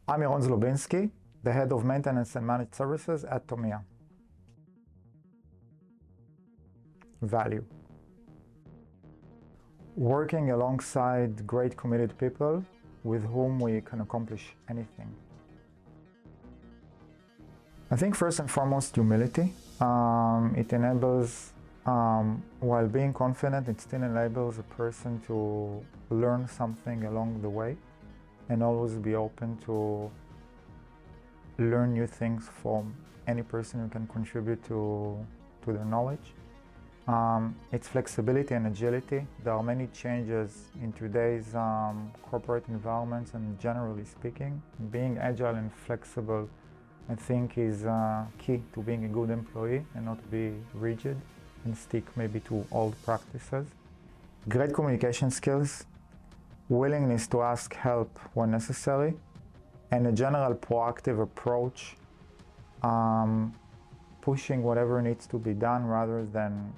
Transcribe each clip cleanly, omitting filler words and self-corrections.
I'm Yaron Zlobinsky, the Head of Maintenance and Managed Services at TOMIA. Value. Working alongside great committed people with whom we can accomplish anything. I think first and foremost, humility. It enables, while being confident, it still enables a person to learn something along the way and always be open to learn new things from any person who can contribute to their knowledge. It's flexibility and agility. There are many changes in today's corporate environments, and generally speaking, being agile and flexible, I think, is key to being a good employee and not be rigid and stick maybe to old practices. Great communication skills, willingness to ask help when necessary, and a general proactive approach, pushing whatever needs to be done rather than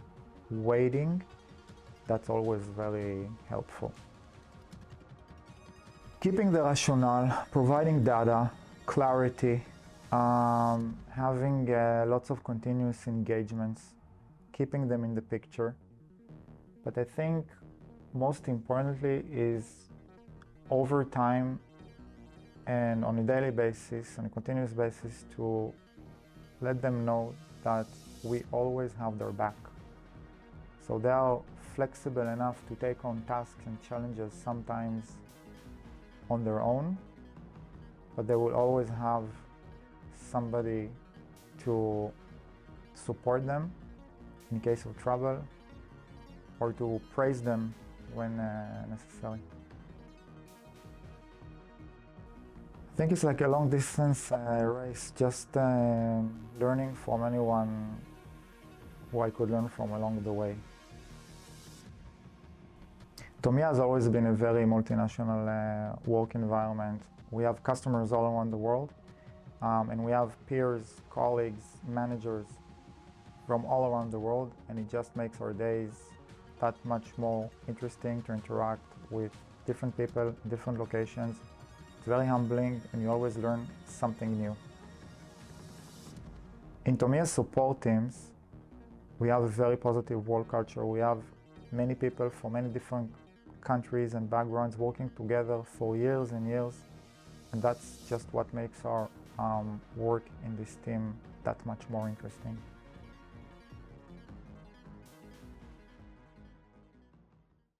waiting. That's always very helpful. Keeping the rationale, providing data, clarity, having lots of continuous engagements, keeping them in the picture. But I think most importantly is over time and on a daily basis, on a continuous basis, to let them know that we always have their back. So they are flexible enough to take on tasks and challenges sometimes on their own, but they will always have somebody to support them in case of trouble or to praise them when necessary. I think it's like a long distance race, just learning from anyone who I could learn from along the way. TOMIA has always been a very multinational work environment. We have customers all around the world, and we have peers, colleagues, managers from all around the world, and it just makes our days that much more interesting to interact with different people, different locations. It's very humbling, and you always learn something new. In TOMIA support teams, we have a very positive work culture. We have many people from many different countries and backgrounds working together for years and years, and that's just what makes our work in this team that much more interesting.